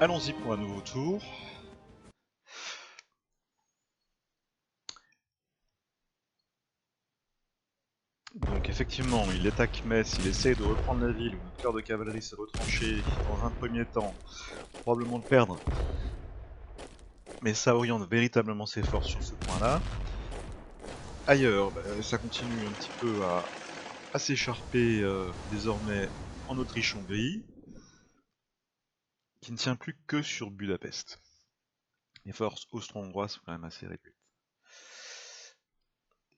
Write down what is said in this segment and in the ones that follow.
Allons-y pour un nouveau tour. Donc effectivement, il attaque Metz, il essaie de reprendre la ville où notre cœur de cavalerie s'est retranché dans un premier temps, probablement le perdre. Mais ça oriente véritablement ses forces sur ce point-là. Ailleurs, ça continue un petit peu à s'écharper désormais en Autriche-Hongrie, qui ne tient plus que sur Budapest. Les forces austro-hongroises sont quand même assez réduites.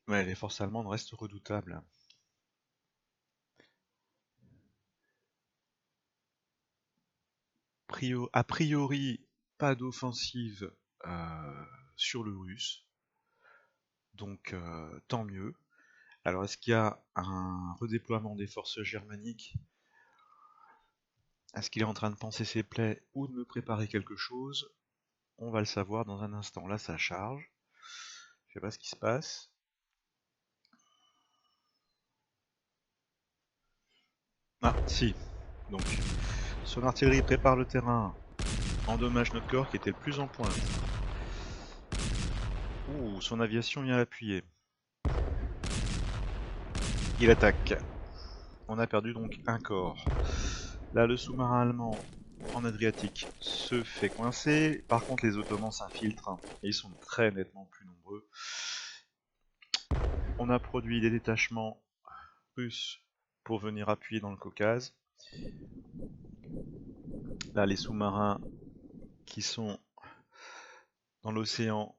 Mais les forces allemandes restent redoutables. A priori, pas d'offensive sur le russe, donc tant mieux. Alors est-ce qu'il y a un redéploiement des forces germaniques? Est-ce qu'il est en train de panser ses plaies ou de me préparer quelque chose? On va le savoir dans un instant. Là ça charge, je sais pas ce qui se passe. Ah si, donc son artillerie prépare le terrain, endommage notre corps qui était le plus en pointe. Ouh, son aviation vient l'appuyer. Il attaque. On a perdu donc un corps. Là, le sous-marin allemand en Adriatique se fait coincer. Par contre, les Ottomans s'infiltrent et ils sont très nettement plus nombreux. On a produit des détachements russes pour venir appuyer dans le Caucase. Là, les sous-marins qui sont dans l'océan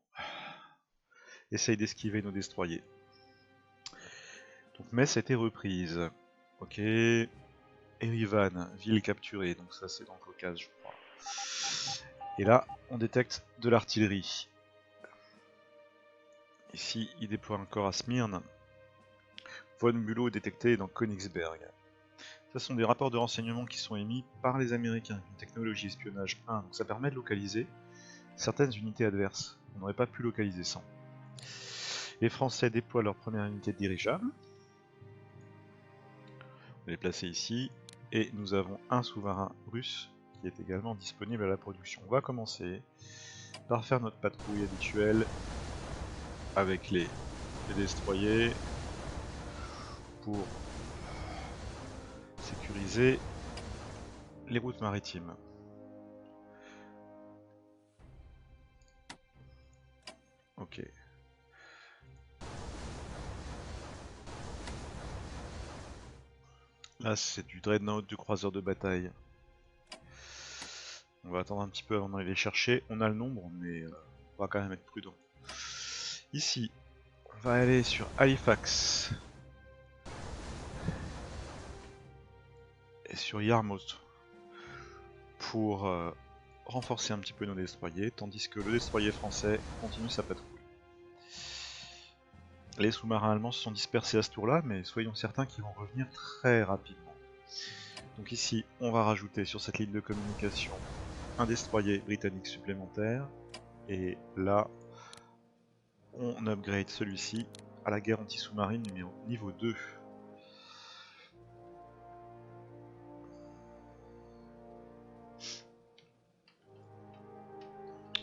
essayent d'esquiver nos destroyers. Donc Metz a été reprise. Ok. Erivan, ville capturée. Donc ça c'est dans le Caucase je crois. Et là, on détecte de l'artillerie. Ici, il déploie un corps à Smyrne. Von Bülow est détecté dans Königsberg. Ce sont des rapports de renseignement qui sont émis par les Américains, une technologie espionnage 1, donc ça permet de localiser certaines unités adverses. On n'aurait pas pu localiser sans. Les Français déploient leur première unité de dirigeable. On va les placer ici. Et nous avons un sous-marin russe qui est également disponible à la production. On va commencer par faire notre patrouille habituelle avec les destroyers pour sécuriser les routes maritimes. Ok. Là c'est du dreadnought, du croiseur de bataille. On va attendre un petit peu avant d'aller les chercher. On a le nombre, mais on va quand même être prudent. Ici, on va aller sur Halifax et sur Yarmouth pour renforcer un petit peu nos destroyers, tandis que le destroyer français continue sa patrouille. Les sous-marins allemands se sont dispersés à ce tour-là, mais soyons certains qu'ils vont revenir très rapidement. Donc ici, on va rajouter sur cette ligne de communication un destroyer britannique supplémentaire, et là, on upgrade celui-ci à la guerre anti-sous-marine niveau 2.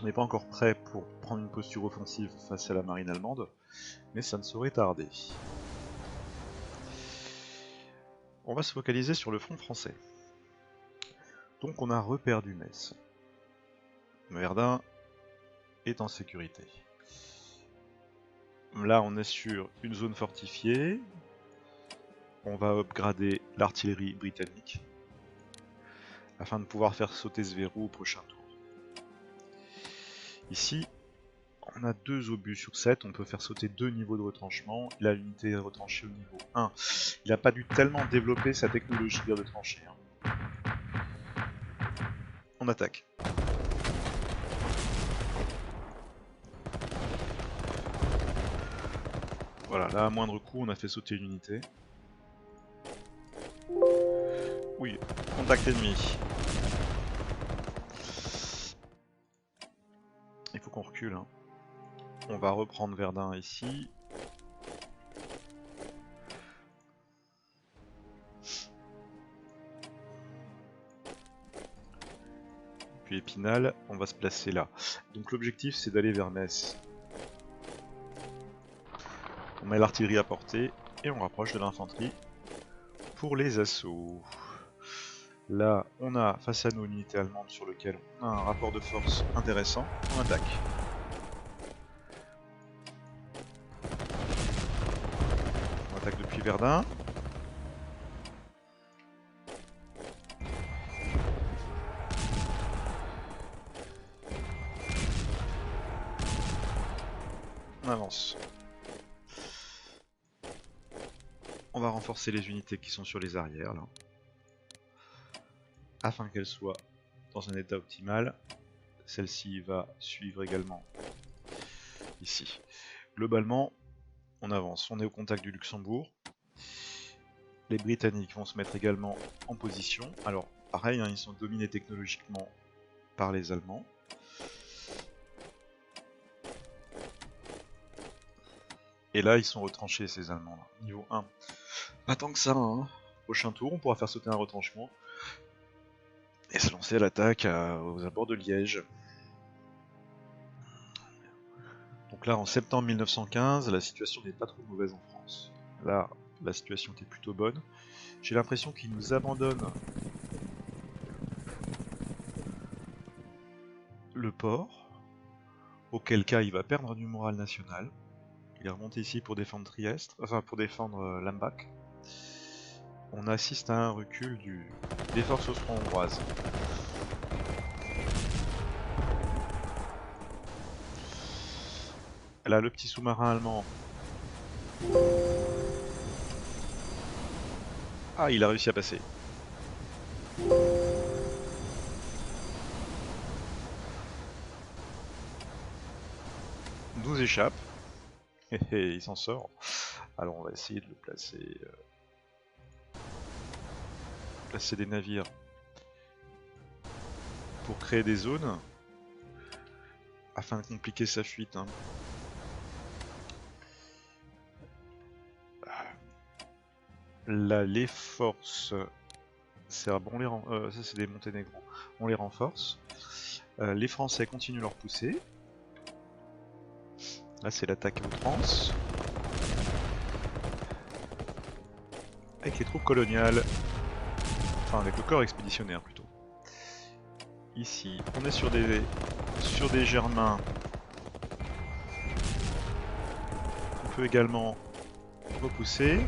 On n'est pas encore prêt pour prendre une posture offensive face à la marine allemande, mais ça ne saurait tarder. On va se focaliser sur le front français. Donc on a reperdu Metz. Verdun est en sécurité. Là on est sur une zone fortifiée. On va upgrader l'artillerie britannique afin de pouvoir faire sauter ce verrou au prochain tour. Ici, on a 2 obus sur 7, on peut faire sauter 2 niveaux de retranchement. Là, l'unité est retranchée au niveau 1. Il n'a pas dû tellement développer sa technologie de tranchée. On attaque. Voilà, là à moindre coût, on a fait sauter une unité. Oui, contact ennemi. Il faut qu'on recule. Hein. On va reprendre Verdun ici. puis Épinal, on va se placer là. Donc l'objectif c'est d'aller vers Metz. On met l'artillerie à portée et on rapproche de l'infanterie pour les assauts. Là, on a face à nous une unité allemande sur laquelle on a un rapport de force intéressant. On attaque. On attaque depuis Verdun. On avance. On va renforcer les unités qui sont sur les arrières là, afin qu'elles soient dans un état optimal. Celle-ci va suivre également ici. Globalement, on avance. On est au contact du Luxembourg. Les Britanniques vont se mettre également en position. Alors, pareil, hein, ils sont dominés technologiquement par les Allemands. Et là, ils sont retranchés, ces Allemands là. Niveau 1. Pas tant que ça, hein. Prochain tour, on pourra faire sauter un retranchement et se lancer à l'attaque aux abords de Liège. Donc là, en septembre 1915, la situation n'est pas trop mauvaise en France. Là, la situation était plutôt bonne. J'ai l'impression qu'ils nous abandonnent le port, auquel cas il va perdre du moral national. Il est remonté ici pour défendre Trieste, enfin pour défendre Lambach. On assiste à un recul des forces austro-hongroises. Là, le petit sous-marin allemand. Ah, il a réussi à passer. 12 échappes. Et il s'en sort. Alors on va essayer de le placer. Placer des navires pour créer des zones afin de compliquer sa fuite. Hein. Là, les forces, c'est bon, ça c'est des Monténégrins, on les renforce. Les Français continuent leur poussée. Là, c'est l'attaque à outrance. Avec les troupes coloniales, enfin avec le corps expéditionnaire plutôt. Ici, on est sur des Germains. On peut également repousser.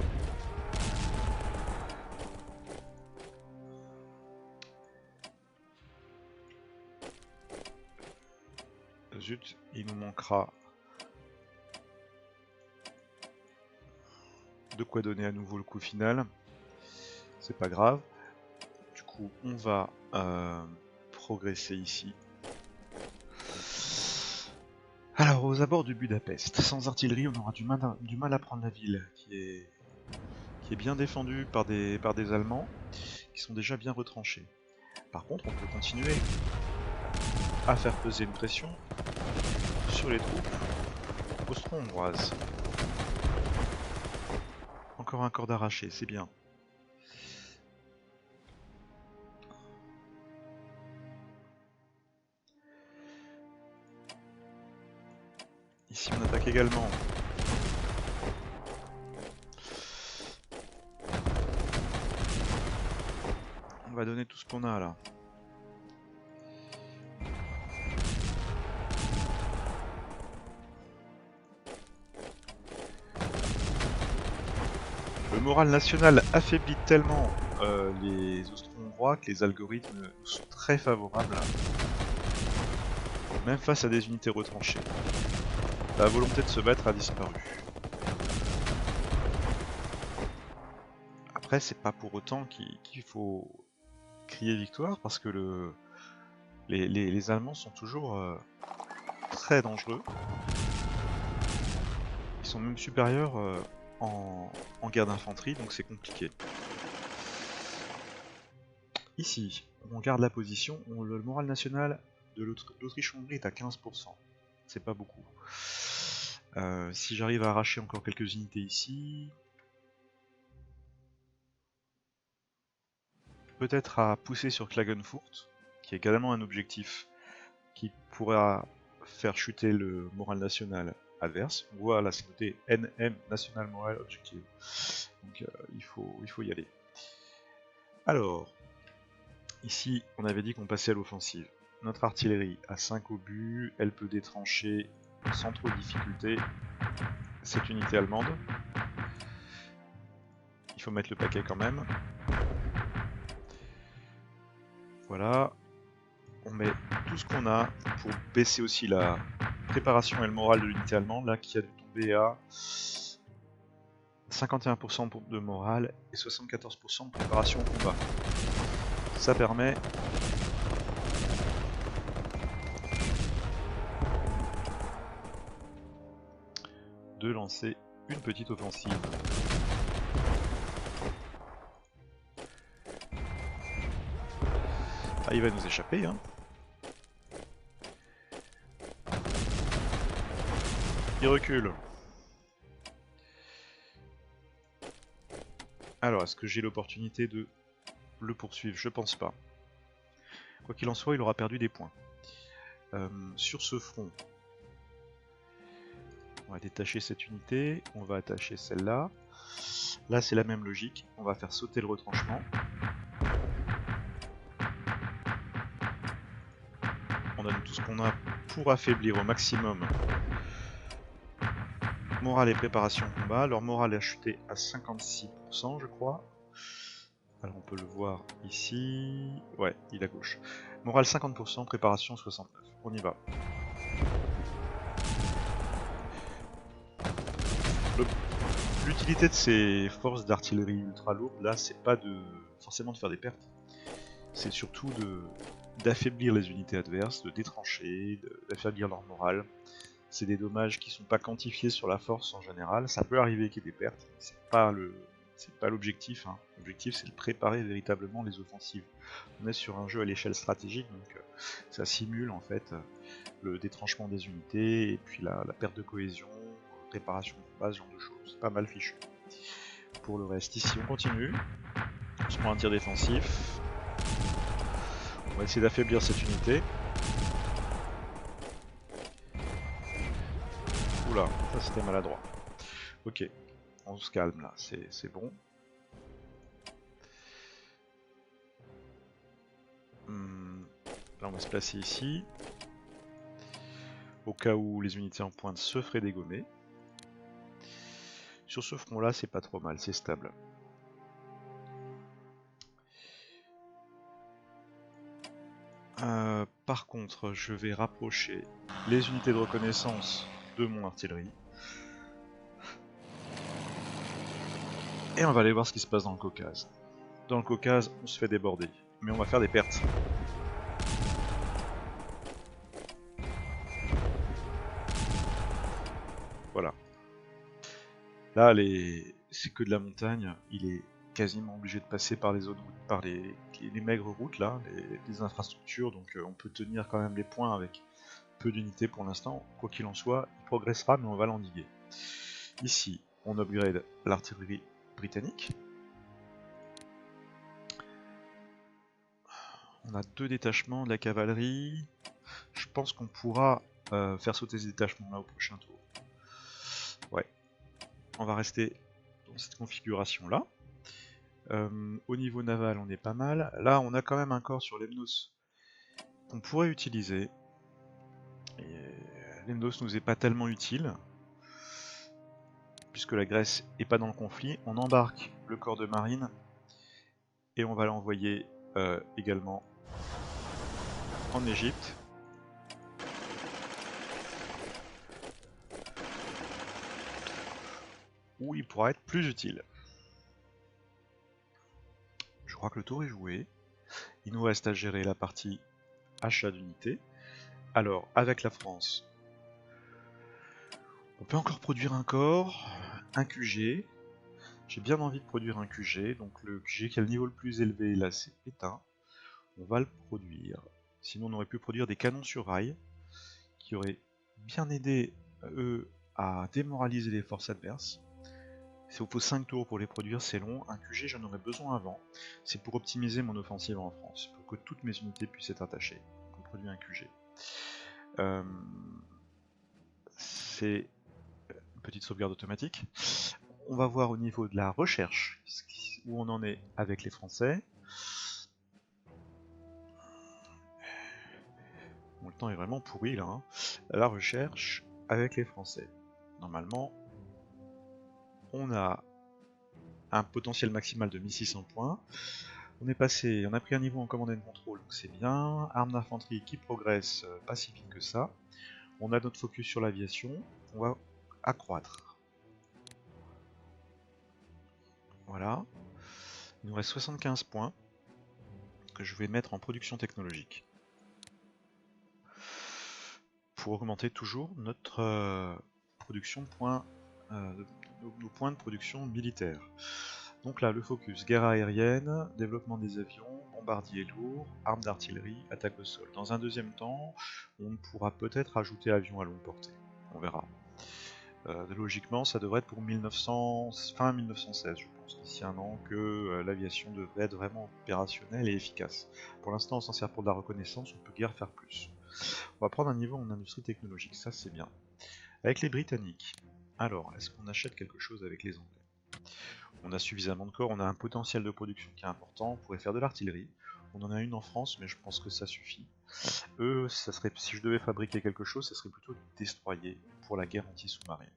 Zut, il nous manquera de quoi donner à nouveau le coup final. C'est pas grave. Du coup, on va progresser ici. Alors, aux abords du Budapest, sans artillerie, on aura du mal à prendre la ville, qui est bien défendue par des Allemands, qui sont déjà bien retranchés. Par contre, on peut continuer à faire peser une pression sur les troupes austro-hongroises. Encore un corps d'arraché, c'est bien. Ici on attaque également. On va donner tout ce qu'on a là. Le moral national affaiblit tellement les Austro-Hongrois que les algorithmes sont très favorables, même face à des unités retranchées. La volonté de se battre a disparu. Après, c'est pas pour autant qu'il faut crier victoire, parce que les Allemands sont toujours très dangereux. Ils sont même supérieurs en guerre d'infanterie, donc c'est compliqué. Ici, on garde la position, le moral national de l'Autriche-Hongrie est à 15%. C'est pas beaucoup. Si j'arrive à arracher encore quelques unités ici, peut-être à pousser sur Klagenfurt, qui est également un objectif qui pourra faire chuter le moral national adverse. On voit là c'est noté NM National Moral Objective. Donc il faut y aller. Alors, ici on avait dit qu'on passait à l'offensive. Notre artillerie a 5 obus, elle peut détrancher sans trop de difficulté cette unité allemande. Il faut mettre le paquet quand même. Voilà. On met tout ce qu'on a pour baisser aussi la préparation et le moral de l'unité allemande, là qui a dû tomber à 51% de morale et 74% de préparation au combat. Ça permet de lancer une petite offensive. Ah, il va nous échapper, hein. Il recule. Alors, est-ce que j'ai l'opportunité de le poursuivre? Je pense pas. Quoi qu'il en soit, il aura perdu des points. Sur ce front, on va détacher cette unité, on va attacher celle-là. Là, c'est la même logique, on va faire sauter le retranchement. On donne tout ce qu'on a pour affaiblir au maximum morale et préparation au combat. Leur morale a chuté à 56%, je crois. Alors on peut le voir ici. Ouais, il est à gauche. Morale 50%, préparation 69%. On y va. L'utilité de ces forces d'artillerie ultra lourdes, là, c'est pas forcément de faire des pertes. C'est surtout d'affaiblir les unités adverses, de détrancher, d'affaiblir leur morale. C'est des dommages qui sont pas quantifiés sur la force en général. Ça peut arriver qu'il y ait des pertes, c'est pas l'objectif. Hein. L'objectif, c'est de préparer véritablement les offensives. On est sur un jeu à l'échelle stratégique, donc ça simule en fait le détranchement des unités et puis la perte de cohésion, préparation de combat, ce genre de choses. Pas mal fichu. Pour le reste, ici on continue. On se prend un tir défensif. On va essayer d'affaiblir cette unité. Oula, ça c'était maladroit. Ok, on se calme là, c'est bon. Là on va se placer ici. Au cas où les unités en pointe se feraient dégommer. Sur ce front là c'est pas trop mal, c'est stable. Par contre je vais rapprocher les unités de reconnaissance de mon artillerie. Et on va aller voir ce qui se passe dans le Caucase. Dans le Caucase on se fait déborder, mais on va faire des pertes. Voilà. Là, c'est que de la montagne, il est quasiment obligé de passer par les autres routes, par les maigres routes là, les infrastructures, donc on peut tenir quand même les points avec peu d'unités pour l'instant. Quoi qu'il en soit, il progressera, mais on va l'endiguer. Ici, on upgrade l'artillerie britannique. On a 2 détachements de la cavalerie. Je pense qu'on pourra faire sauter ces détachements là au prochain tour. Ouais. On va rester dans cette configuration là. Au niveau naval on est pas mal. Là on a quand même un corps sur Lemnos qu'on pourrait utiliser. Lemnos nous est pas tellement utile. Puisque la Grèce est pas dans le conflit. On embarque le corps de marine. Et on va l'envoyer également en Égypte. Où il pourra être plus utile. Je crois que le tour est joué. Il nous reste à gérer la partie achat d'unités. Alors, avec la France, on peut encore produire un corps, un QG. J'ai bien envie de produire un QG, donc le QG qui a le niveau le plus élevé, là c'est éteint. On va le produire. Sinon on aurait pu produire des canons sur rail, qui auraient bien aidé eux à démoraliser les forces adverses. Il vous faut 5 tours pour les produire, c'est long. Un QG, j'en aurais besoin avant. C'est pour optimiser mon offensive en France, pour que toutes mes unités puissent être attachées. On produit un QG. C'est une petite sauvegarde automatique. On va voir au niveau de la recherche où on en est avec les Français. Bon, le temps est vraiment pourri là. Hein. La recherche avec les Français. Normalement, on a un potentiel maximal de 1600 points. On est passé, on a pris un niveau en command and control, donc c'est bien. Arme d'infanterie qui progresse, pas si vite que ça. On a notre focus sur l'aviation, on va accroître. Voilà. Il nous reste 75 points que je vais mettre en production technologique. Pour augmenter toujours notre production de points, nos points de production militaire. Donc là, le focus, guerre aérienne, développement des avions, bombardiers lourds, armes d'artillerie, attaque au sol. Dans un deuxième temps, on pourra peut-être ajouter avions à longue portée. On verra. Logiquement, ça devrait être pour fin 1916, je pense, d'ici un an, que l'aviation devrait être vraiment opérationnelle et efficace. Pour l'instant, on s'en sert pour de la reconnaissance, on peut guère faire plus. On va prendre un niveau en industrie technologique, ça c'est bien. Avec les Britanniques, alors, est-ce qu'on achète quelque chose avec les Anglais? On a suffisamment de corps, on a un potentiel de production qui est important, on pourrait faire de l'artillerie. On en a une en France, mais je pense que ça suffit. Eux, ça serait, si je devais fabriquer quelque chose, ça serait plutôt destroyer pour la guerre anti-sous-marine.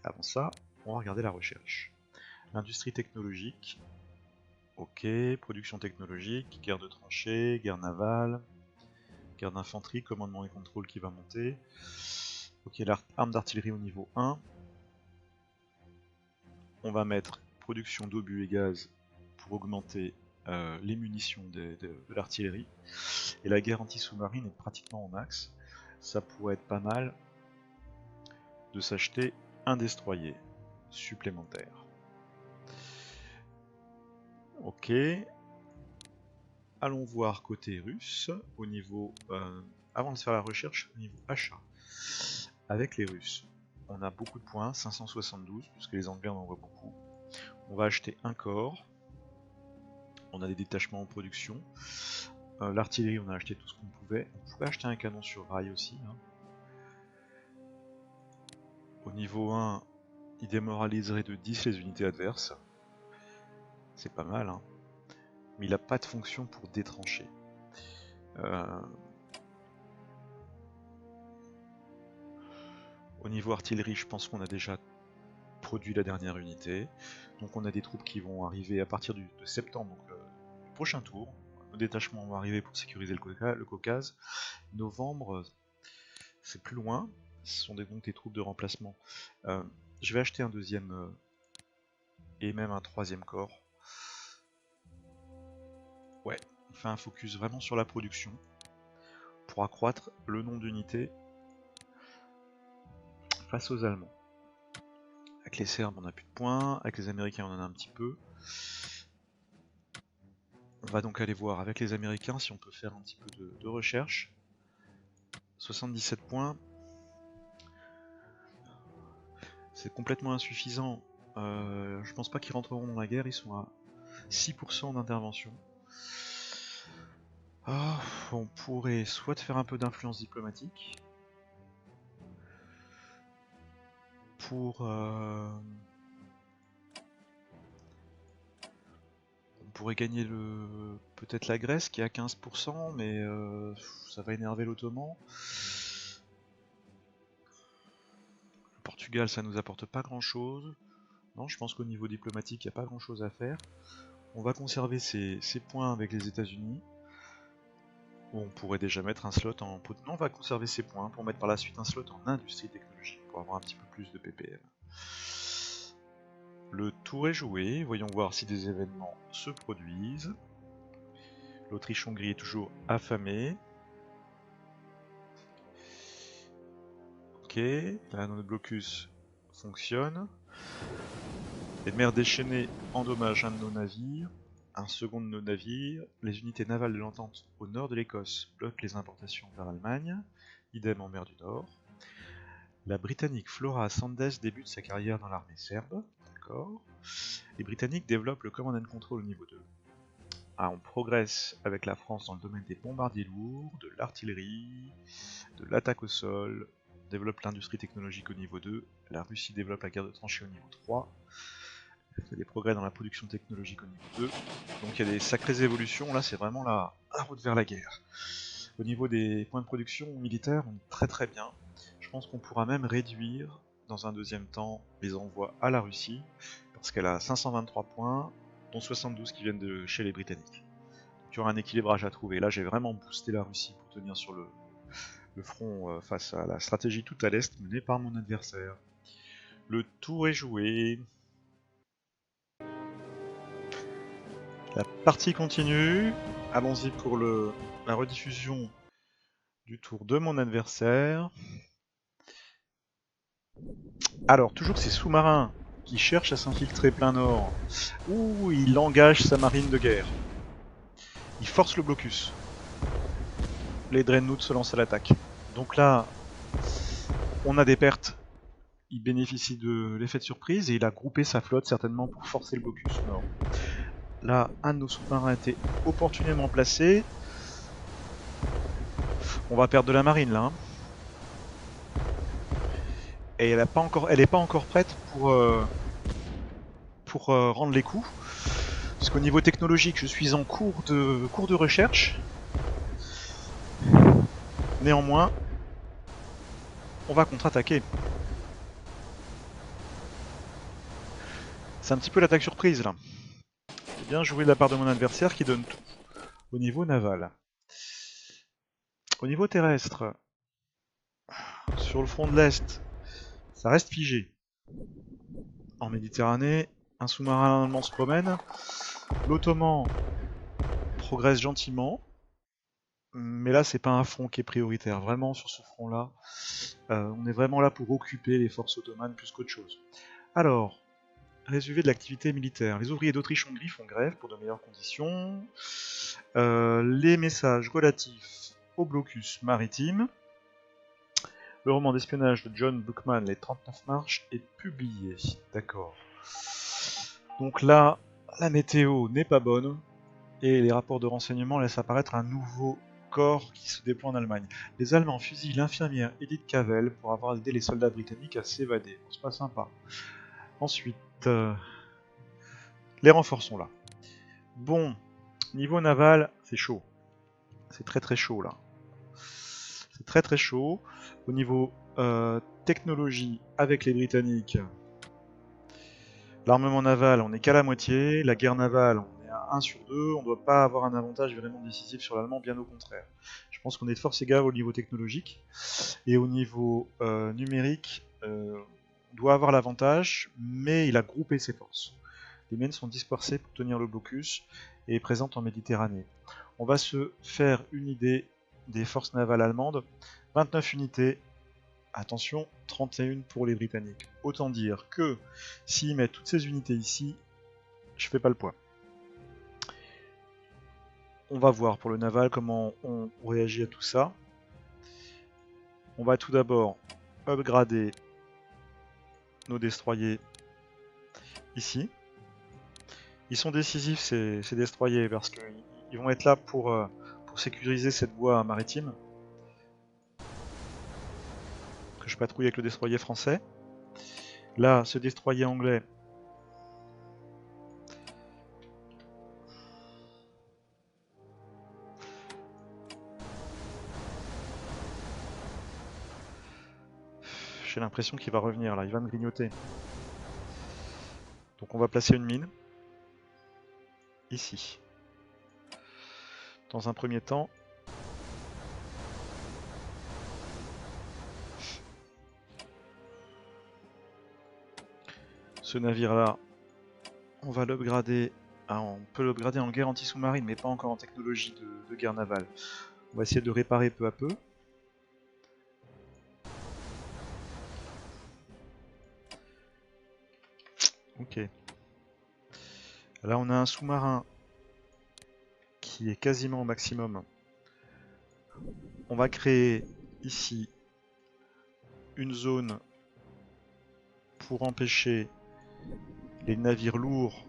Avant ça, on va regarder la recherche. L'industrie technologique, ok, production technologique, guerre de tranchées, guerre navale, guerre d'infanterie, commandement et contrôle qui va monter. Ok, l'arme d'artillerie au niveau 1. On va mettre production d'obus et gaz pour augmenter les munitions de l'artillerie. Et la guerre anti-sous-marine est pratiquement au max. Ça pourrait être pas mal de s'acheter un destroyer supplémentaire. Ok. Allons voir côté russe, au niveau, avant de faire la recherche, au niveau achat. Avec les Russes, on a beaucoup de points, 572, puisque les Anglais en envoient beaucoup. On va acheter un corps. On a des détachements en production. L'artillerie, on a acheté tout ce qu'on pouvait. On pouvait acheter un canon sur rail aussi. Hein. Au niveau 1, il démoraliserait de 10 les unités adverses. C'est pas mal, hein. Mais il n'a pas de fonction pour détrancher. Au niveau artillerie, je pense qu'on a déjà produit la dernière unité. Donc on a des troupes qui vont arriver à partir de septembre, donc du prochain tour. Nos détachements vont arriver pour sécuriser le Caucase. Novembre, c'est plus loin. Ce sont donc des troupes de remplacement. Je vais acheter un deuxième et même un troisième corps. Ouais, on fait un focus vraiment sur la production pour accroître le nombre d'unités face aux Allemands. Avec les Serbes, on n'a plus de points. Avec les Américains, on en a un petit peu. On va donc aller voir avec les Américains si on peut faire un petit peu de recherche. 77 points. C'est complètement insuffisant. Je pense pas qu'ils rentreront dans la guerre. Ils sont à 6% d'intervention. On pourrait soit faire un peu d'influence diplomatique. Pour... on pourrait gagner peut-être la Grèce qui est à 15%, mais ça va énerver l'Ottoman. Le Portugal, ça nous apporte pas grand-chose. Non, je pense qu'au niveau diplomatique, il n'y a pas grand-chose à faire. On va conserver ces points avec les États-Unis. On pourrait déjà mettre un slot en... Non, on va conserver ces points pour mettre par la suite un slot en industrie technologique pour avoir un petit peu plus de PPM. Le tour est joué, voyons voir si des événements se produisent. L'Autriche-Hongrie est toujours affamée. Ok, là notre blocus fonctionne. Les mers déchaînées endommagent un de nos navires. Un second de nos navires. Les unités navales de l'entente au nord de l'Écosse bloquent les importations vers l'Allemagne. Idem en mer du Nord. La Britannique Flora Sanders débute sa carrière dans l'armée serbe. d'accord. Les Britanniques développent le command and control au niveau 2. Ah, on progresse avec la France dans le domaine des bombardiers lourds, de l'artillerie, de l'attaque au sol, développe l'industrie technologique au niveau 2, la Russie développe la guerre de tranchées au niveau 3, il y a des progrès dans la production technologique au niveau 2, donc il y a des sacrées évolutions, là c'est vraiment la route vers la guerre. Au niveau des points de production militaires, on est très très bien. Je pense qu'on pourra même réduire dans un deuxième temps les envois à la Russie, parce qu'elle a 523 points, dont 72 qui viennent de chez les Britanniques. Donc il y aura un équilibrage à trouver. Là j'ai vraiment boosté la Russie pour tenir sur le front face à la stratégie tout à l'est menée par mon adversaire. Le tour est joué. La partie continue. Allons-y pour la rediffusion du tour de mon adversaire. Alors, toujours ces sous-marins qui cherchent à s'infiltrer plein nord. Ouh, il engage sa marine de guerre. Il force le blocus. Les Dreadnoughts se lancent à l'attaque. Donc là, on a des pertes. Il bénéficie de l'effet de surprise et il a groupé sa flotte certainement pour forcer le blocus nord. Là, un de nos sous-marins a été opportunément placé. On va perdre de la marine là. Hein. Et elle n'est pas encore prête pour rendre les coups. Parce qu'au niveau technologique, je suis en cours de recherche. Néanmoins, on va contre-attaquer. C'est un petit peu l'attaque surprise là. C'est bien joué de la part de mon adversaire qui donne tout au niveau naval. Au niveau terrestre, sur le front de l'Est, ça reste figé. En Méditerranée, un sous-marin allemand se promène. L'Ottoman progresse gentiment. Mais là, c'est pas un front qui est prioritaire. Vraiment, sur ce front-là, on est vraiment là pour occuper les forces ottomanes plus qu'autre chose. Alors, résumé de l'activité militaire. Les ouvriers d'Autriche-Hongrie font grève pour de meilleures conditions. Les messages relatifs au blocus maritime. Le roman d'espionnage de John Bookman, Les 39 marches, est publié. D'accord. Donc là, la météo n'est pas bonne. Et les rapports de renseignement laissent apparaître un nouveau corps qui se déploie en Allemagne. Les Allemands fusillent l'infirmière Edith Cavell pour avoir aidé les soldats britanniques à s'évader. C'est pas sympa. Ensuite, les renforts sont là. Bon, niveau naval, c'est chaud. C'est très très chaud là. C'est très très chaud. Au niveau technologie avec les Britanniques, l'armement naval, on n'est qu'à la moitié. La guerre navale, on est à 1 sur 2. On ne doit pas avoir un avantage vraiment décisif sur l'allemand, bien au contraire. Je pense qu'on est de force égale au niveau technologique. Et au niveau numérique, on doit avoir l'avantage, mais il a groupé ses forces. Les miennes sont dispersées pour tenir le blocus et présentes en Méditerranée. On va se faire une idée des forces navales allemandes. 29 unités. Attention, 31 pour les Britanniques. Autant dire que s'ils mettent toutes ces unités ici, je fais pas le poids. On va voir pour le naval comment on réagit à tout ça. On va tout d'abord upgrader nos destroyers ici. Ils sont décisifs ces destroyers parce qu'ils vont être là pour sécuriser cette voie maritime. Que je patrouille avec le destroyer français. Là, ce destroyer anglais. J'ai l'impression qu'il va revenir là, il va me grignoter. Donc on va placer une mine. Ici. Dans un premier temps. Ce navire là, on va l'upgrader. Ah, on peut l'upgrader en guerre anti-sous-marine, mais pas encore en technologie de guerre navale. On va essayer de le réparer peu à peu. Ok. Là on a un sous-marin qui est quasiment au maximum. On va créer ici une zone pour empêcher les navires lourds,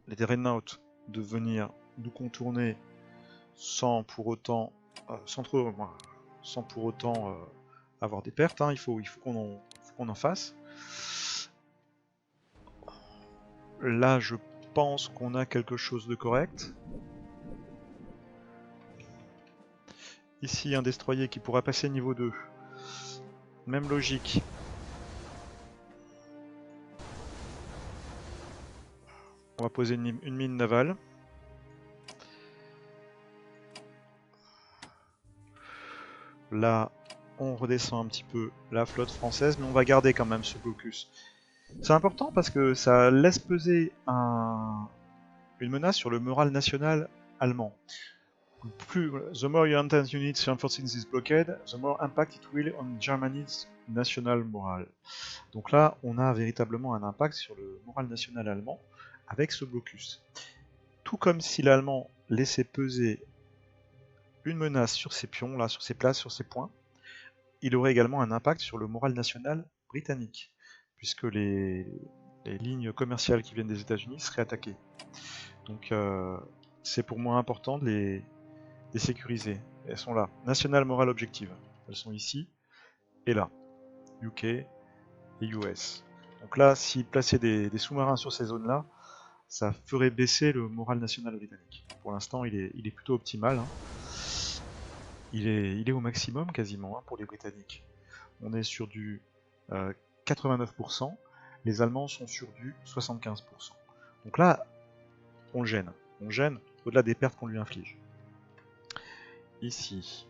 les dreadnoughts, de venir nous contourner sans pour autant, sans pour autant avoir des pertes. Hein. Il faut qu'on en fasse. Là, je pense qu'on a quelque chose de correct. Ici, un destroyer qui pourra passer niveau 2. Même logique. On va poser une mine navale. Là, on redescend un petit peu la flotte française, mais on va garder quand même ce blocus. C'est important parce que ça laisse peser une menace sur le moral national allemand. The more your intense units reinforcing this blockade, the more impact it will on Germany's national morale. Donc là, on a véritablement un impact sur le moral national allemand avec ce blocus. Tout comme si l'allemand laissait peser une menace sur ses pions, là, sur ses places, sur ses points, il aurait également un impact sur le moral national britannique, puisque les lignes commerciales qui viennent des États-Unis seraient attaquées. Donc c'est pour moi important de les sécuriser. Elles sont là. National Moral Objective. Elles sont ici et là. UK et US. Donc là, s'ils plaçaient des sous-marins sur ces zones-là, ça ferait baisser le moral national britannique. Pour l'instant, il est plutôt optimal. Hein. Il est au maximum quasiment hein, pour les Britanniques. On est sur du 89%, les Allemands sont sur du 75%. Donc là, on le gêne. On gêne au-delà des pertes qu'on lui inflige. Ici,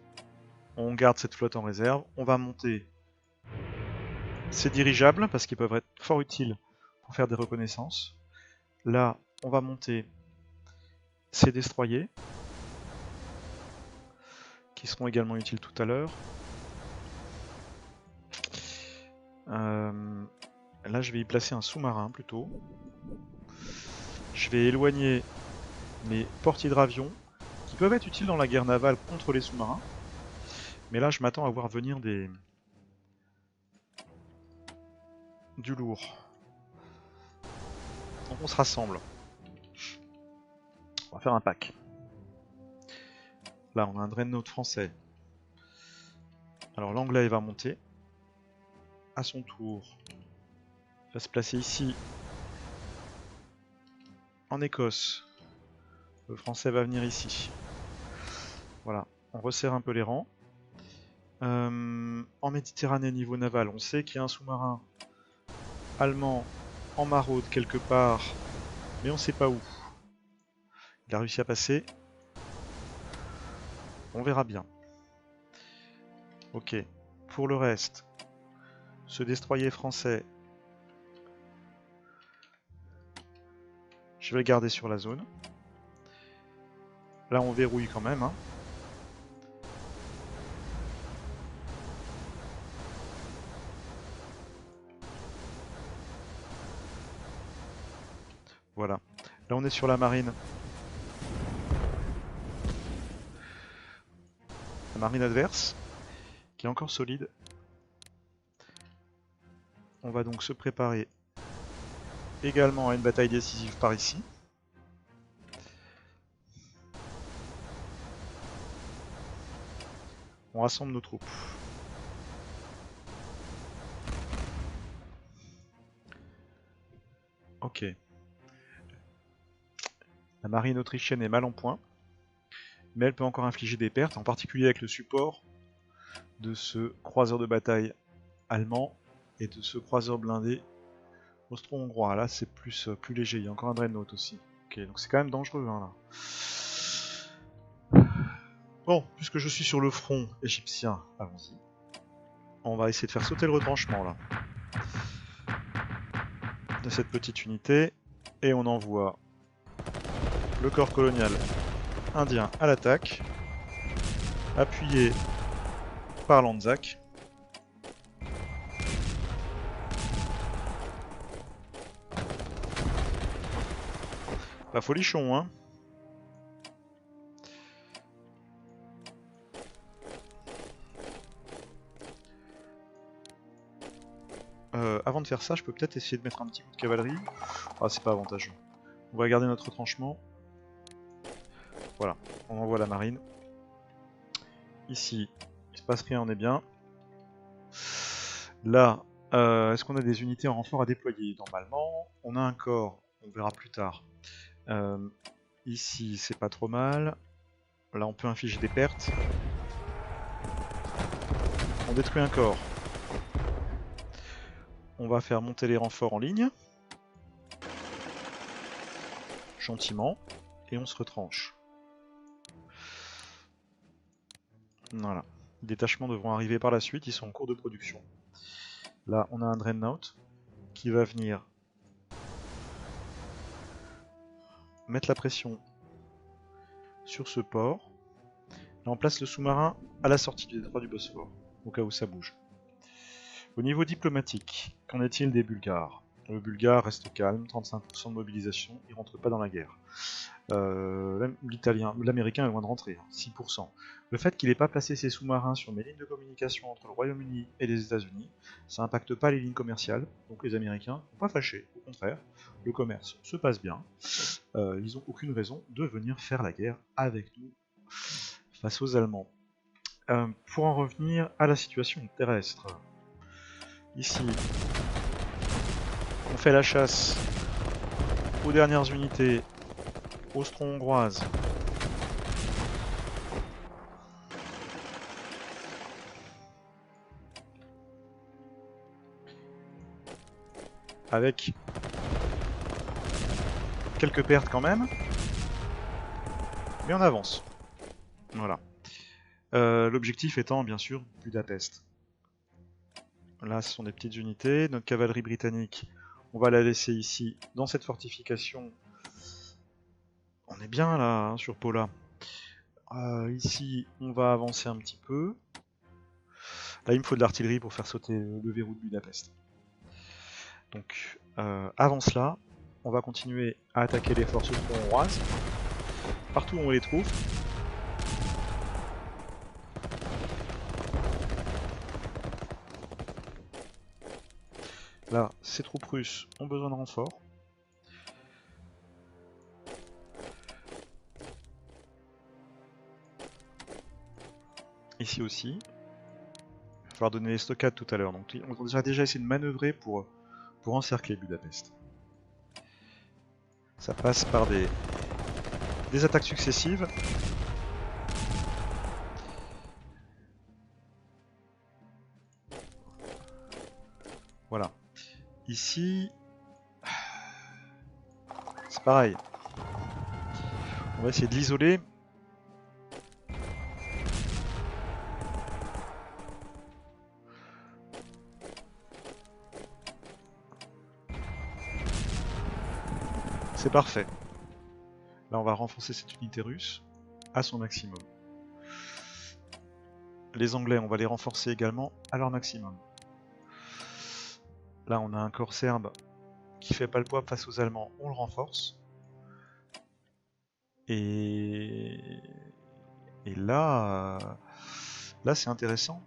on garde cette flotte en réserve. On va monter ces dirigeables parce qu'ils peuvent être fort utiles pour faire des reconnaissances. Là, on va monter ces destroyers qui seront également utiles tout à l'heure. Là, je vais y placer un sous-marin plutôt. Je vais éloigner mes porte-hydravions qui peuvent être utiles dans la guerre navale contre les sous-marins. Mais là, je m'attends à voir venir du lourd. Donc on se rassemble. On va faire un pack. Là, on a un dreadnought français. Alors l'anglais va monter. À son tour, il va se placer ici. En Écosse. Le français va venir ici. Voilà, on resserre un peu les rangs. En Méditerranée, niveau naval, on sait qu'il y a un sous-marin allemand en maraude quelque part, mais on sait pas où. Il a réussi à passer. On verra bien. Ok. Pour le reste, ce destroyer français, je vais le garder sur la zone. Là, on verrouille quand même. Hein. Voilà. Là, on est sur la marine. La marine adverse, qui est encore solide. On va donc se préparer également à une bataille décisive par ici. On rassemble nos troupes. Ok. La marine autrichienne est mal en point, mais elle peut encore infliger des pertes, en particulier avec le support de ce croiseur de bataille allemand et de ce croiseur blindé austro-hongrois. Là, c'est plus léger. Il y a encore un dreadnought aussi. Ok, donc c'est quand même dangereux. Hein, là. Bon, puisque je suis sur le front égyptien, allons-y. On va essayer de faire sauter le retranchement là de cette petite unité et on envoie le corps colonial indien à l'attaque, appuyé par l'Anzac. Pas folichon, hein. Avant de faire ça, je peux peut-être essayer de mettre un petit coup de cavalerie. Ah, c'est pas avantageux. On va garder notre retranchement. Voilà, on envoie la marine. Ici, il se passe rien, on est bien. Là, est-ce qu'on a des unités en renfort à déployer? Normalement, on a un corps, on verra plus tard. Ici, c'est pas trop mal. Là, on peut infliger des pertes. On détruit un corps. On va faire monter les renforts en ligne. Gentiment. Et on se retranche. Voilà. Les détachements devront arriver par la suite, ils sont en cours de production. Là, on a un Dreadnought qui va venir mettre la pression sur ce port. Là, on place le sous-marin à la sortie du détroit du Bosphore, au cas où ça bouge. Au niveau diplomatique, qu'en est-il des Bulgares? Le Bulgare reste calme, 35% de mobilisation, il rentre pas dans la guerre. L'Américain est loin de rentrer, 6%. Le fait qu'il n'ait pas placé ses sous-marins sur mes lignes de communication entre le Royaume-Uni et les États-Unis, ça n'impacte pas les lignes commerciales, donc les Américains ne sont pas fâchés, au contraire, le commerce se passe bien, ils n'ont aucune raison de venir faire la guerre avec nous face aux Allemands. Pour en revenir à la situation terrestre, ici, on fait la chasse aux dernières unités austro-hongroises. Avec quelques pertes quand même. Mais on avance. Voilà. L'objectif étant bien sûr Budapest. Là ce sont des petites unités. Notre cavalerie britannique, on va la laisser ici dans cette fortification. On est bien là hein, sur Pola. Ici on va avancer un petit peu. Là il me faut de l'artillerie pour faire sauter le verrou de Budapest. Donc avant cela, on va continuer à attaquer les forces austro-hongroises. Partout où on les trouve. Là, ces troupes russes ont besoin de renfort. Ici aussi. Il va falloir donner les stockades tout à l'heure. Donc on va déjà essayer de manœuvrer pour encercler Budapest. Ça passe par des attaques successives. Voilà. Ici, c'est pareil. On va essayer de l'isoler. C'est parfait. Là, on va renforcer cette unité russe à son maximum. Les Anglais, on va les renforcer également à leur maximum. Là, on a un corps serbe qui fait pas le poids face aux Allemands, on le renforce. Et là, là c'est intéressant.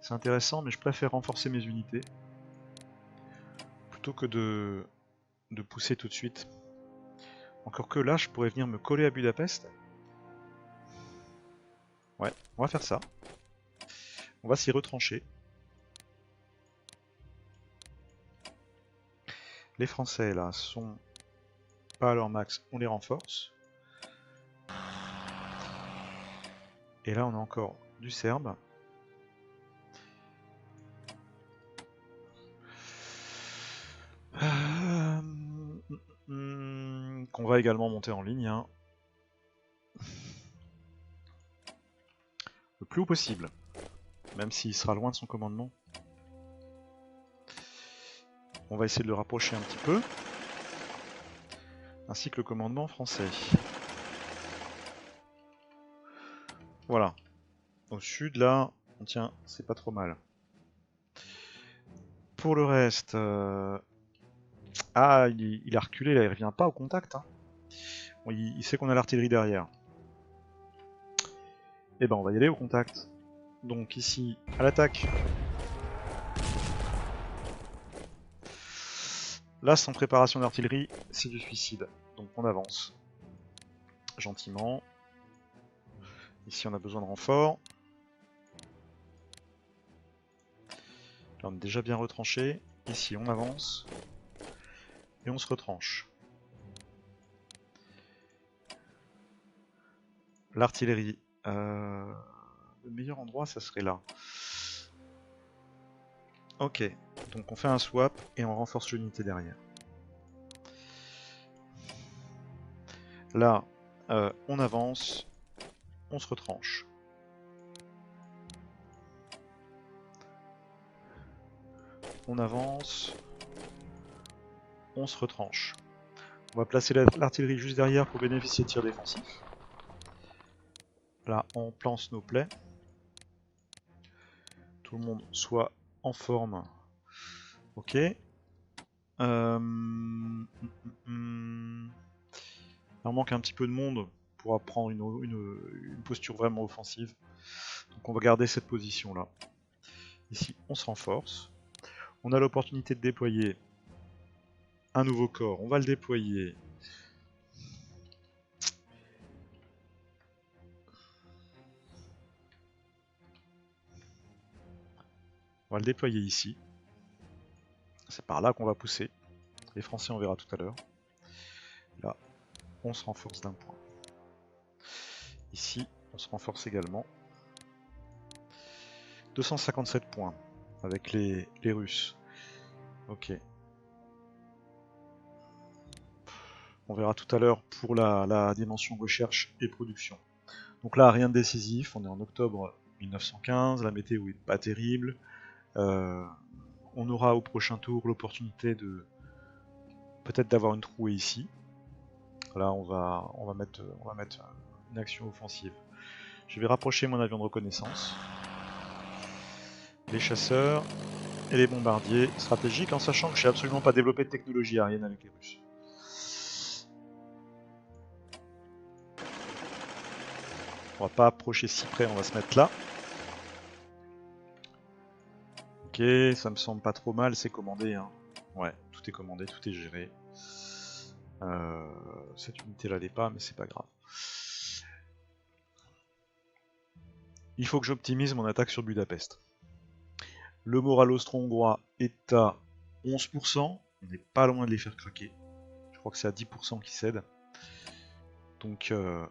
C'est intéressant, mais je préfère renforcer mes unités plutôt que de pousser tout de suite. Encore que là, je pourrais venir me coller à Budapest. Ouais, on va faire ça. On va s'y retrancher. Les Français, là, sont pas à leur max, on les renforce. Et là, on a encore du Serbe. Qu'on va également monter en ligne. Hein. Le plus haut possible. Même s'il sera loin de son commandement. On va essayer de le rapprocher un petit peu. Ainsi que le commandement français. Voilà. Au sud, là, on tient, c'est pas trop mal. Pour le reste... Ah, il a reculé, là, il revient pas au contact. Hein. Bon, il sait qu'on a l'artillerie derrière. Et ben, on va y aller au contact. Donc ici, à l'attaque. Là, sans préparation d'artillerie, c'est du suicide. Donc on avance. Gentiment. Ici, on a besoin de renfort. Là, on est déjà bien retranché. Ici, on avance. Et on se retranche. L'artillerie. Le meilleur endroit, ça serait là. Ok. Donc on fait un swap et on renforce l'unité derrière. Là, on avance. On se retranche. On avance. On se retranche. On va placer l'artillerie juste derrière pour bénéficier de tirs défensifs. Là, on place nos plaies. Tout le monde soit en forme. Ok. Il manque un petit peu de monde pour prendre une posture vraiment offensive. Donc on va garder cette position là. Ici, on se renforce. On a l'opportunité de déployer un nouveau corps. On va le déployer. On va le déployer ici. C'est par là qu'on va pousser. Les Français, on verra tout à l'heure. Là, on se renforce d'un point. Ici, on se renforce également. 257 points avec les Russes. Ok. On verra tout à l'heure pour la dimension recherche et production. Donc là, rien de décisif. On est en octobre 1915. La météo est pas terrible. On aura au prochain tour l'opportunité de peut-être d'avoir une trouée ici. Là, on va mettre une action offensive. Je vais rapprocher mon avion de reconnaissance. Les chasseurs et les bombardiers stratégiques, en sachant que je n'ai absolument pas développé de technologie aérienne avec les Russes. On va pas approcher si près, on va se mettre là. Ok, ça me semble pas trop mal, c'est commandé. Hein. Ouais, tout est commandé, tout est géré. Cette unité là l'est pas, mais c'est pas grave. Il faut que j'optimise mon attaque sur Budapest. Le moral austro-hongrois est à 11%. On n'est pas loin de les faire craquer. Je crois que c'est à 10% qui cèdent. Donc on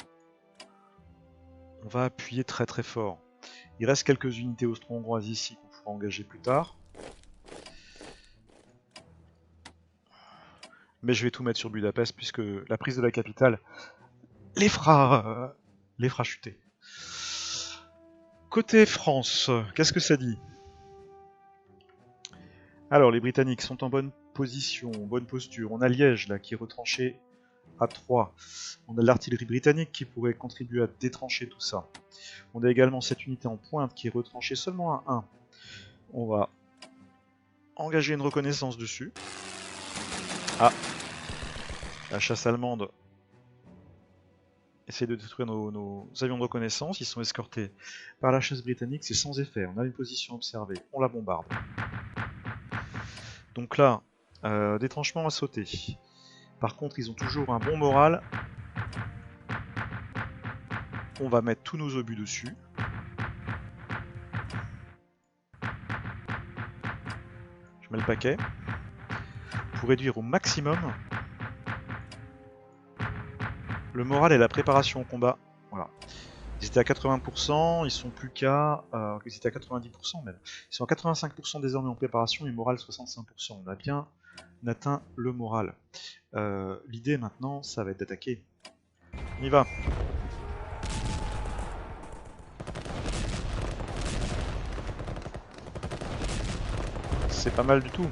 va appuyer très très fort. Il reste quelques unités austro-hongroises ici qu'on pourra engager plus tard. Mais je vais tout mettre sur Budapest puisque la prise de la capitale les fera chuter. Côté France, qu'est-ce que ça dit? Alors les Britanniques sont en bonne position, bonne posture. On a Liège là qui est retranché à 3. On a l'artillerie britannique qui pourrait contribuer à détrancher tout ça. On a également cette unité en pointe qui est retranchée seulement à 1. On va engager une reconnaissance dessus. Ah, la chasse allemande essaie de détruire nos avions de reconnaissance. Ils sont escortés par la chasse britannique, c'est sans effet. On a une position observée, on la bombarde. Donc là, détranchement à sauter. Par contre, ils ont toujours un bon moral. On va mettre tous nos obus dessus. Je mets le paquet. Pour réduire au maximum le moral et la préparation au combat. Voilà. Ils étaient à 80%, ils sont plus qu'à... ils étaient à 90% même. Ils sont à 85% désormais en préparation et moral 65%. On a bien atteint le moral. L'idée maintenant, ça va être d'attaquer. On y va. C'est pas mal du tout.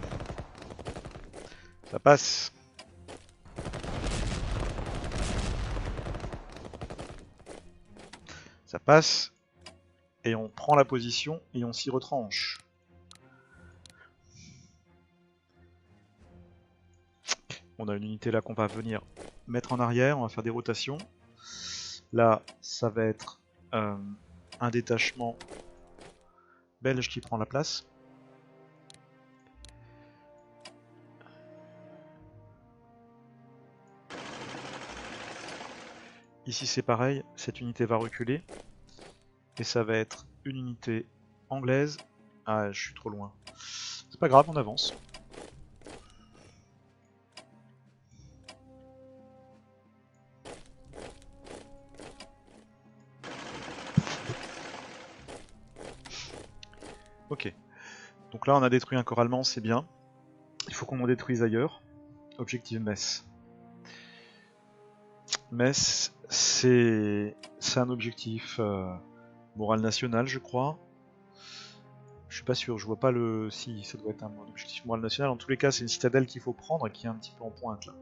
Ça passe. Ça passe. Et on prend la position et on s'y retranche. On a une unité là qu'on va venir mettre en arrière. On va faire des rotations. Là, ça va être un détachement belge qui prend la place. Ici c'est pareil, cette unité va reculer. Et ça va être une unité anglaise. Ah, je suis trop loin. C'est pas grave, on avance. Ok. Donc là, on a détruit un corps allemand, c'est bien. Il faut qu'on en détruise ailleurs. Objectif Metz. Metz, c'est un objectif moral national, je crois. Je suis pas sûr, je vois pas le... Si, ça doit être un objectif moral national. En tous les cas, c'est une citadelle qu'il faut prendre, qui est un petit peu en pointe là.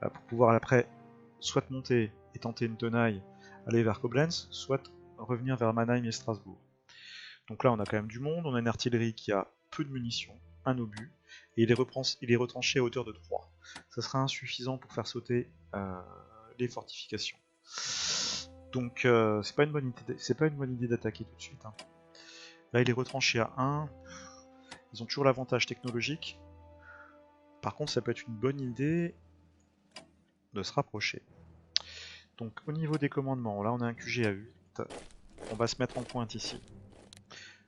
Pour pouvoir après, soit monter et tenter une tenaille, aller vers Koblenz, soit revenir vers Mannheim et Strasbourg. Donc là, on a quand même du monde, on a une artillerie qui a peu de munitions, un obus, et il est retranché à hauteur de 3. Ça sera insuffisant pour faire sauter les fortifications. Donc c'est pas une bonne idée d'attaquer tout de suite. Hein. Là, il est retranché à 1. Ils ont toujours l'avantage technologique. Par contre, ça peut être une bonne idée de se rapprocher. Donc au niveau des commandements, là on a un QG à 8. On va se mettre en pointe ici.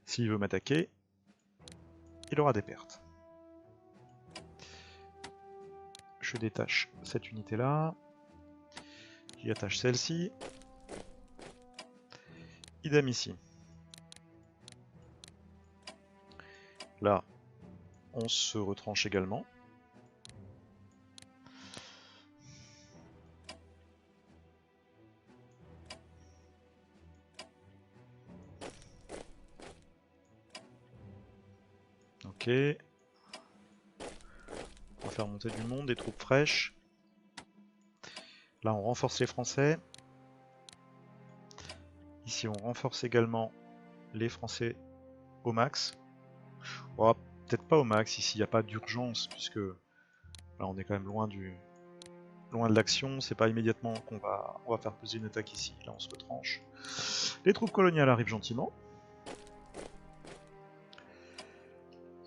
S'il veut m'attaquer, il aura des pertes. Je détache cette unité là. J'y attache celle-ci. Idem ici. Là, on se retranche également. Ok. On va faire monter du monde, des troupes fraîches. Là, on renforce les Français. Ici, on renforce également les Français au max. Oh, peut-être pas au max, ici, il n'y a pas d'urgence, puisque là, on est quand même loin de l'action. C'est pas immédiatement qu'on va faire poser une attaque ici. Là, on se retranche. Les troupes coloniales arrivent gentiment.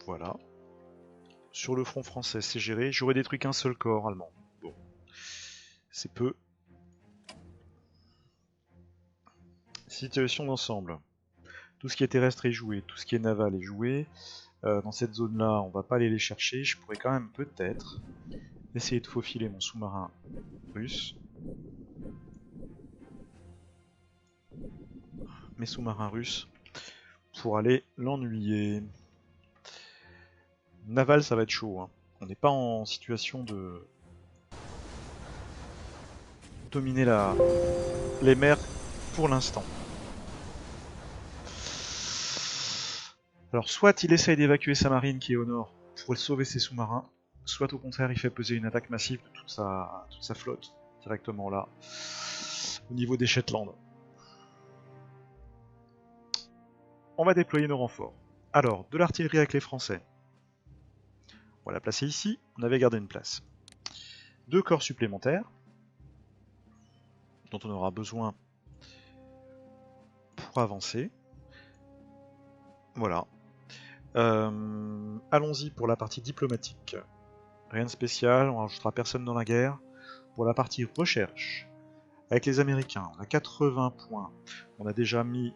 Voilà. Sur le front français, c'est géré. J'aurais détruit qu'un seul corps allemand. Bon. C'est peu. Situation d'ensemble. Tout ce qui est terrestre est joué, tout ce qui est naval est joué. Dans cette zone-là, on va pas aller les chercher. Je pourrais quand même peut-être essayer de faufiler mon sous-marin russe. Mes sous-marins russes pour aller l'ennuyer. Naval, ça va être chaud. Hein. On n'est pas en situation de dominer les mers pour l'instant. Alors soit il essaye d'évacuer sa marine qui est au nord pour sauver ses sous-marins, soit au contraire il fait peser une attaque massive de toute sa flotte directement là, au niveau des Shetland. On va déployer nos renforts. Alors, de l'artillerie avec les Français. On va la placer ici, on avait gardé une place. 2 corps supplémentaires, dont on aura besoin pour avancer. Voilà. Allons-y pour la partie diplomatique. Rien de spécial, on rajoutera personne dans la guerre. Pour la partie recherche, avec les Américains, on a 80 points. On a déjà mis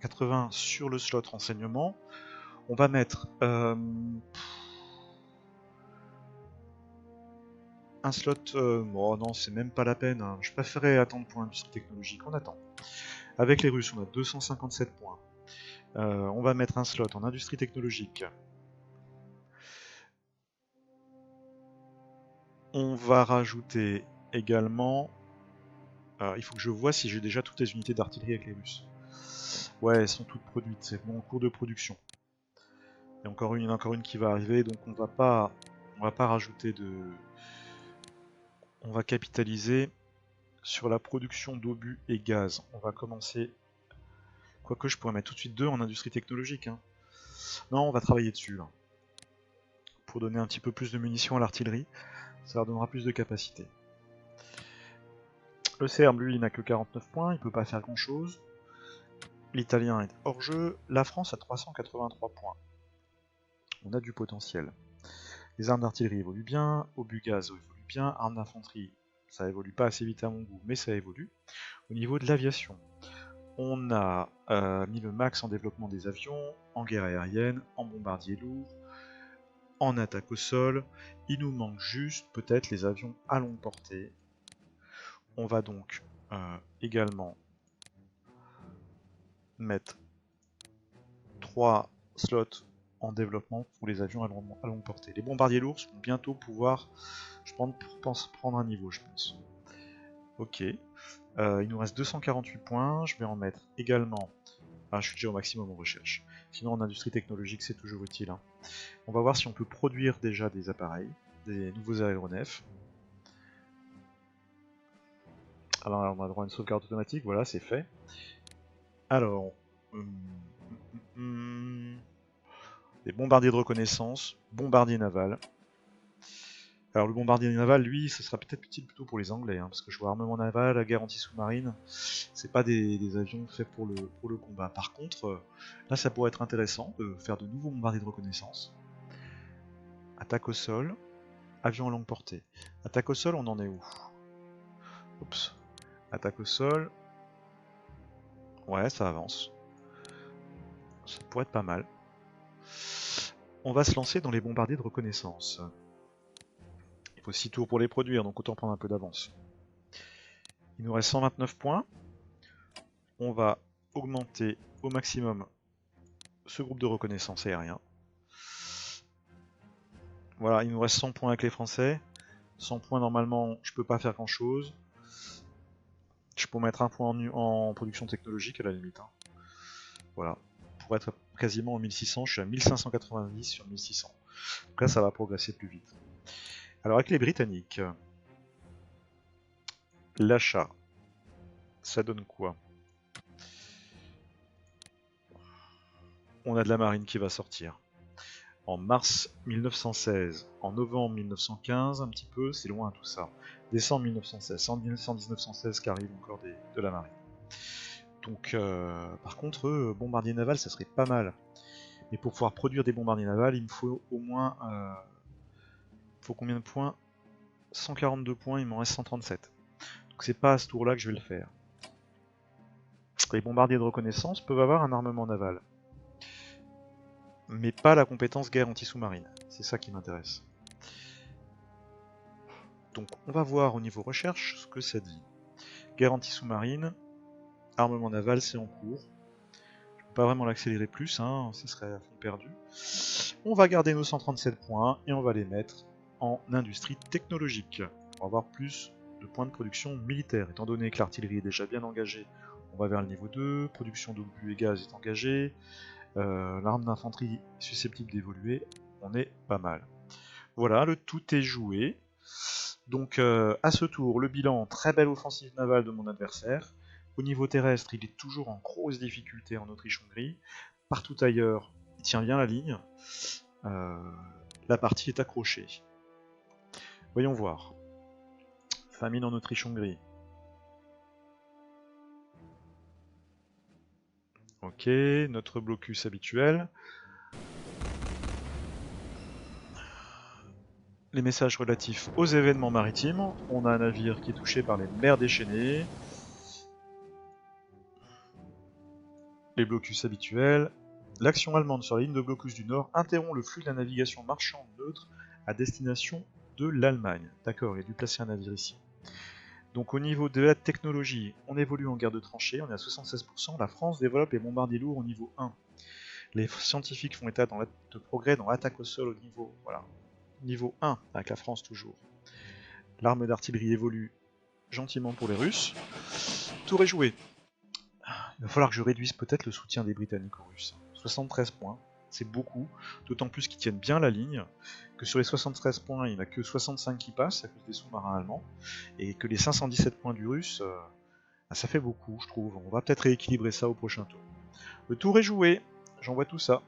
80 sur le slot renseignement. On va mettre un slot... oh non, c'est même pas la peine. Hein. Je préférais attendre pour l'industrie technologique. On attend. Avec les Russes, on a 257 points. On va mettre un slot en industrie technologique. On va rajouter également... il faut que je vois si j'ai déjà toutes les unités d'artillerie avec les Russes. Ouais, elles sont toutes produites, c'est bon en cours de production. Il y a encore une qui va arriver, donc on va pas rajouter de... On va capitaliser sur la production d'obus et gaz. On va commencer... Quoique je pourrais mettre tout de suite 2 en industrie technologique. Hein. Non, on va travailler dessus, là. Pour donner un petit peu plus de munitions à l'artillerie. Ça leur donnera plus de capacité. Le Serbe, lui, il n'a que 49 points, il peut pas faire grand chose. L'Italien est hors jeu. La France a 383 points. On a du potentiel. Les armes d'artillerie évoluent bien, obus gaz évoluent bien, armes d'infanterie Ça évolue pas assez vite à mon goût, mais ça évolue. Au niveau de l'aviation, on a mis le max en développement des avions, en guerre aérienne, en bombardier lourd, en attaque au sol. Il nous manque juste peut-être les avions à longue portée. On va donc également mettre 3 slots en développement pour les avions à longue portée. Les bombardiers lourds vont bientôt pouvoir, je pense, prendre un niveau, je pense. Ok. Il nous reste 248 points. Je vais en mettre également. Ah, je suis déjà au maximum en recherche. Sinon, en industrie technologique, c'est toujours utile. Hein. On va voir si on peut produire déjà des appareils, des nouveaux aéronefs. Alors, on a droit à une sauvegarde automatique. Voilà, c'est fait. Alors, des bombardiers de reconnaissance, bombardier naval. Alors le bombardier naval, lui, ce sera peut-être utile plutôt pour les Anglais, hein, parce que je vois armement naval, la guerre anti-sous-marine, c'est pas des avions faits pour le combat. Par contre, là ça pourrait être intéressant de faire de nouveaux bombardiers de reconnaissance. Attaque au sol, avion à longue portée. Attaque au sol, on en est où? Oups. Attaque au sol. Ouais, ça avance. Ça pourrait être pas mal. On va se lancer dans les bombardiers de reconnaissance. Il faut 6 tours pour les produire, donc autant prendre un peu d'avance. Il nous reste 129 points. On va augmenter au maximum ce groupe de reconnaissance aérien. Voilà, il nous reste 100 points avec les Français. 100 points, normalement, je peux pas faire grand chose. Je peux mettre un point en production technologique à la limite. Hein. Voilà, pour être quasiment en 1600, je suis à 1590 sur 1600. Donc là, ça va progresser plus vite. Alors, avec les Britanniques, l'achat, ça donne quoi? On a de la marine qui va sortir. En mars 1916, en novembre 1915, un petit peu, c'est loin tout ça. Décembre 1916, 11916 qui arrive encore de la marine. Donc, par contre, bombardier naval, ça serait pas mal. Mais pour pouvoir produire des bombardiers navals, il me faut au moins... faut combien de points? 142 points, il m'en reste 137. Donc c'est pas à ce tour-là que je vais le faire. Les bombardiers de reconnaissance peuvent avoir un armement naval. Mais pas la compétence guerre anti-sous-marine. C'est ça qui m'intéresse. Donc on va voir au niveau recherche ce que ça dit. Guerre anti-sous-marine, armement naval, c'est en cours. Je peux pas vraiment l'accélérer plus, hein, ça serait à fond perdu. On va garder nos 137 points et on va les mettre en industrie technologique pour avoir plus de points de production militaire. Étant donné que l'artillerie est déjà bien engagée, on va vers le niveau 2, production d'obus et gaz est engagée, l'arme d'infanterie est susceptible d'évoluer, on est pas mal. Voilà, le tout est joué. Donc à ce tour, le bilan, très belle offensive navale de mon adversaire. Au niveau terrestre, il est toujours en grosse difficulté en Autriche-Hongrie. Partout ailleurs, il tient bien la ligne. La partie est accrochée. Voyons voir. Famine en Autriche-Hongrie. Ok, notre blocus habituel. Les messages relatifs aux événements maritimes. On a un navire qui est touché par les mers déchaînées. Les blocus habituels. L'action allemande sur la ligne de blocus du Nord interrompt le flux de la navigation marchande neutre à destination de l'Allemagne. D'accord, il a dû placer un navire ici. Donc au niveau de la technologie, on évolue en guerre de tranchées, on est à 76%. La France développe les bombardiers lourds au niveau 1. Les scientifiques font état de progrès dans l'attaque au sol au niveau, voilà, niveau 1, avec la France toujours. L'arme d'artillerie évolue gentiment pour les Russes. Tour est joué. Il va falloir que je réduise peut-être le soutien des Britanniques aux Russes. 73 points, c'est beaucoup, d'autant plus qu'ils tiennent bien la ligne, que sur les 73 points, il n'y en a que 65 qui passent à cause des sous-marins allemands, et que les 517 points du Russe, ça fait beaucoup, je trouve. On va peut-être rééquilibrer ça au prochain tour. Le tour est joué, j'envoie tout ça.